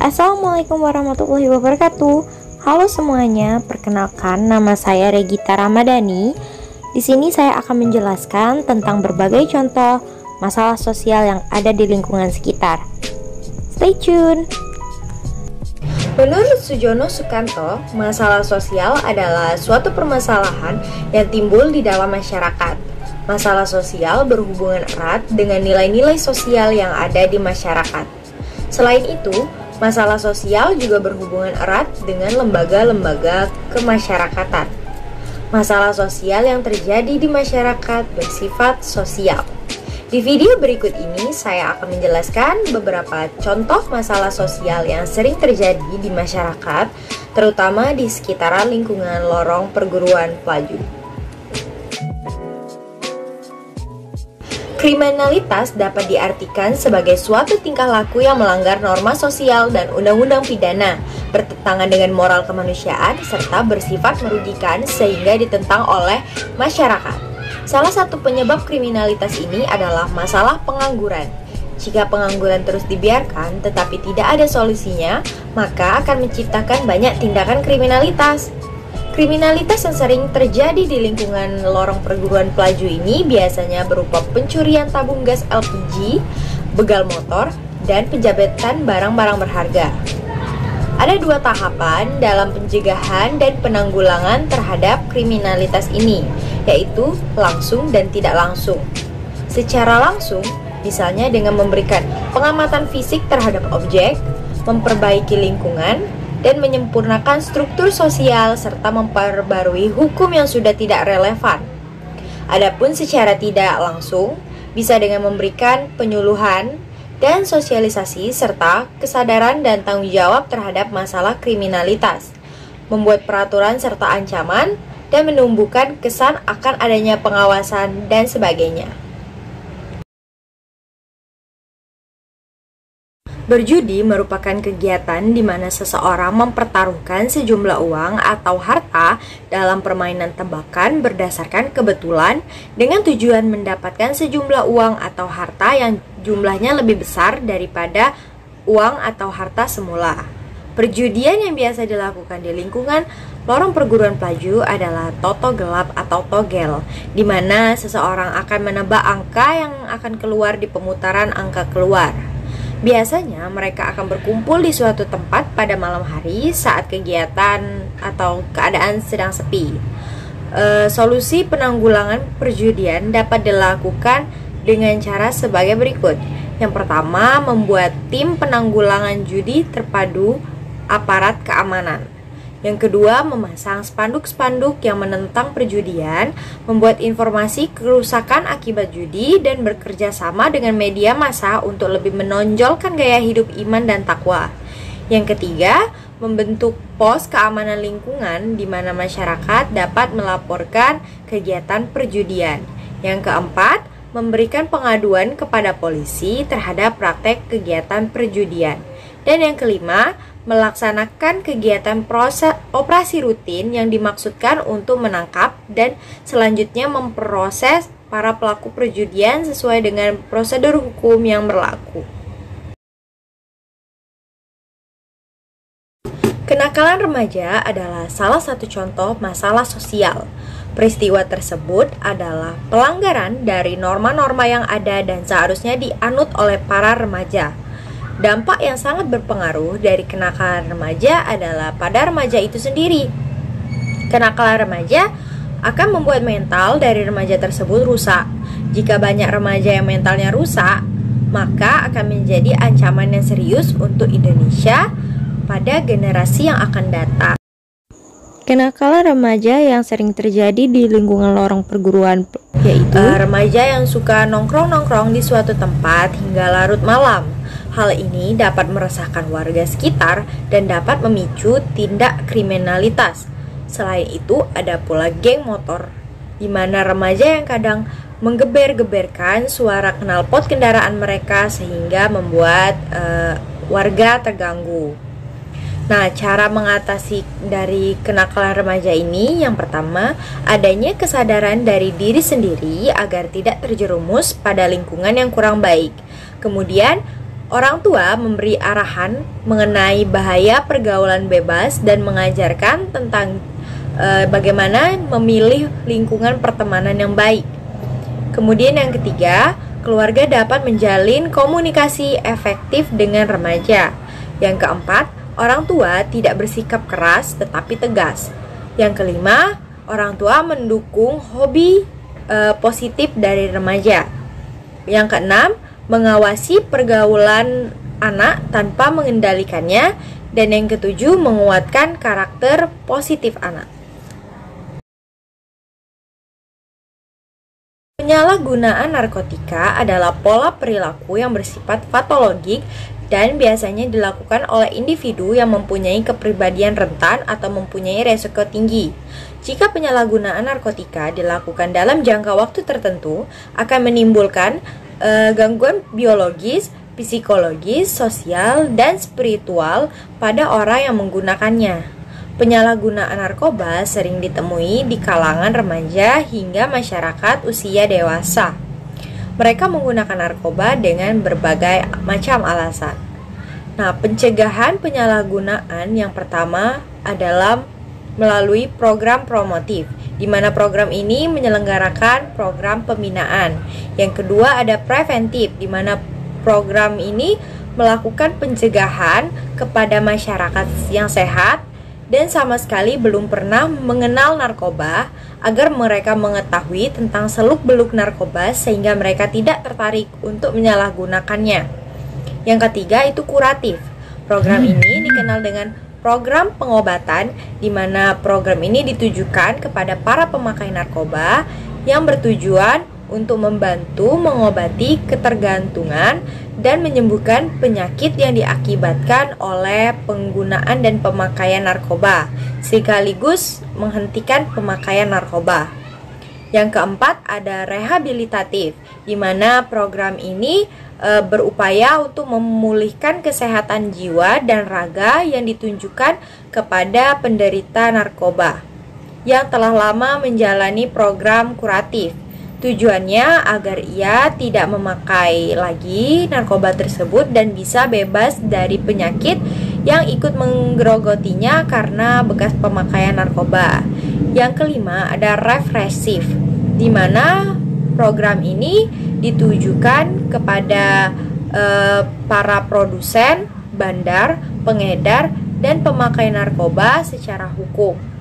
Assalamualaikum warahmatullahi wabarakatuh. Halo semuanya, perkenalkan nama saya Regita Ramadhani. Di sini saya akan menjelaskan tentang berbagai contoh masalah sosial yang ada di lingkungan sekitar. Stay tune. Menurut Sujono Sukanto, masalah sosial adalah suatu permasalahan yang timbul di dalam masyarakat. Masalah sosial berhubungan erat dengan nilai-nilai sosial yang ada di masyarakat. Selain itu, masalah sosial juga berhubungan erat dengan lembaga-lembaga kemasyarakatan. Masalah sosial yang terjadi di masyarakat bersifat sosial. Di video berikut ini, saya akan menjelaskan beberapa contoh masalah sosial yang sering terjadi di masyarakat, terutama di sekitaran lingkungan lorong perguruan Pelaju. Kriminalitas dapat diartikan sebagai suatu tingkah laku yang melanggar norma sosial dan undang-undang pidana, bertentangan dengan moral kemanusiaan, serta bersifat merugikan sehingga ditentang oleh masyarakat. Salah satu penyebab kriminalitas ini adalah masalah pengangguran. Jika pengangguran terus dibiarkan tetapi tidak ada solusinya, maka akan menciptakan banyak tindakan kriminalitas. Kriminalitas yang sering terjadi di lingkungan lorong perguruan Pelaju ini biasanya berupa pencurian tabung gas LPG, begal motor, dan penjabretan barang-barang berharga. Ada dua tahapan dalam pencegahan dan penanggulangan terhadap kriminalitas ini, yaitu langsung dan tidak langsung. Secara langsung, misalnya dengan memberikan pengamatan fisik terhadap objek, memperbaiki lingkungan, dan menyempurnakan struktur sosial serta memperbarui hukum yang sudah tidak relevan. Adapun secara tidak langsung, bisa dengan memberikan penyuluhan dan sosialisasi serta kesadaran dan tanggung jawab terhadap masalah kriminalitas, membuat peraturan serta ancaman, dan menumbuhkan kesan akan adanya pengawasan dan sebagainya. Berjudi merupakan kegiatan di mana seseorang mempertaruhkan sejumlah uang atau harta dalam permainan tebakan berdasarkan kebetulan dengan tujuan mendapatkan sejumlah uang atau harta yang jumlahnya lebih besar daripada uang atau harta semula. Perjudian yang biasa dilakukan di lingkungan lorong perguruan Pelaju adalah toto gelap atau togel, di mana seseorang akan menebak angka yang akan keluar di pemutaran angka keluar. Biasanya mereka akan berkumpul di suatu tempat pada malam hari saat kegiatan atau keadaan sedang sepi. Solusi penanggulangan perjudian dapat dilakukan dengan cara sebagai berikut. Yang pertama, membuat tim penanggulangan judi terpadu aparat keamanan. Yang kedua, memasang spanduk-spanduk yang menentang perjudian, membuat informasi kerusakan akibat judi, dan bekerja sama dengan media massa untuk lebih menonjolkan gaya hidup iman dan takwa. Yang ketiga, membentuk pos keamanan lingkungan di mana masyarakat dapat melaporkan kegiatan perjudian. Yang keempat, memberikan pengaduan kepada polisi terhadap praktek kegiatan perjudian. Dan yang kelima, melaksanakan kegiatan operasi rutin yang dimaksudkan untuk menangkap dan selanjutnya memproses para pelaku perjudian sesuai dengan prosedur hukum yang berlaku. Kenakalan remaja adalah salah satu contoh masalah sosial. Peristiwa tersebut adalah pelanggaran dari norma-norma yang ada dan seharusnya dianut oleh para remaja. Dampak yang sangat berpengaruh dari kenakalan remaja adalah pada remaja itu sendiri. Kenakalan remaja akan membuat mental dari remaja tersebut rusak. Jika banyak remaja yang mentalnya rusak, maka akan menjadi ancaman yang serius untuk Indonesia pada generasi yang akan datang. Kenakalan remaja yang sering terjadi di lingkungan lorong perguruan yaitu remaja yang suka nongkrong-nongkrong di suatu tempat hingga larut malam. Hal ini dapat meresahkan warga sekitar dan dapat memicu tindak kriminalitas. Selain itu, ada pula geng motor, di mana remaja yang kadang menggeber-geberkan suara knalpot kendaraan mereka sehingga membuat warga terganggu. Nah, cara mengatasi dari kenakalan remaja ini, yang pertama, adanya kesadaran dari diri sendiri agar tidak terjerumus pada lingkungan yang kurang baik. Kemudian, Orang tua memberi arahan mengenai bahaya pergaulan bebas dan mengajarkan tentang bagaimana memilih lingkungan pertemanan yang baik. Kemudian yang ketiga, keluarga dapat menjalin komunikasi efektif dengan remaja. Yang keempat, orang tua tidak bersikap keras tetapi tegas. Yang kelima, orang tua mendukung hobi positif dari remaja. Yang keenam, mengawasi pergaulan anak tanpa mengendalikannya. Dan yang ketujuh, menguatkan karakter positif anak. Penyalahgunaan narkotika adalah pola perilaku yang bersifat patologik dan biasanya dilakukan oleh individu yang mempunyai kepribadian rentan atau mempunyai resiko tinggi. Jika penyalahgunaan narkotika dilakukan dalam jangka waktu tertentu, akan menimbulkan gangguan biologis, psikologis, sosial, dan spiritual pada orang yang menggunakannya. Penyalahgunaan narkoba sering ditemui di kalangan remaja hingga masyarakat usia dewasa. Mereka menggunakan narkoba dengan berbagai macam alasan. Nah, pencegahan penyalahgunaan yang pertama adalah melalui program promotif, di mana program ini menyelenggarakan program pembinaan. Yang kedua ada preventif, di mana program ini melakukan pencegahan kepada masyarakat yang sehat dan sama sekali belum pernah mengenal narkoba, agar mereka mengetahui tentang seluk-beluk narkoba sehingga mereka tidak tertarik untuk menyalahgunakannya. Yang ketiga itu kuratif. Program ini dikenal dengan program pengobatan, di mana program ini ditujukan kepada para pemakai narkoba yang bertujuan untuk membantu mengobati ketergantungan dan menyembuhkan penyakit yang diakibatkan oleh penggunaan dan pemakaian narkoba, sekaligus menghentikan pemakaian narkoba. Yang keempat ada rehabilitatif, di mana program ini berupaya untuk memulihkan kesehatan jiwa dan raga yang ditunjukkan kepada penderita narkoba yang telah lama menjalani program kuratif. Tujuannya agar ia tidak memakai lagi narkoba tersebut dan bisa bebas dari penyakit yang ikut menggerogotinya karena bekas pemakaian narkoba. Yang kelima ada represif, di mana program ini ditujukan kepada para produsen, bandar, pengedar, dan pemakai narkoba secara hukum.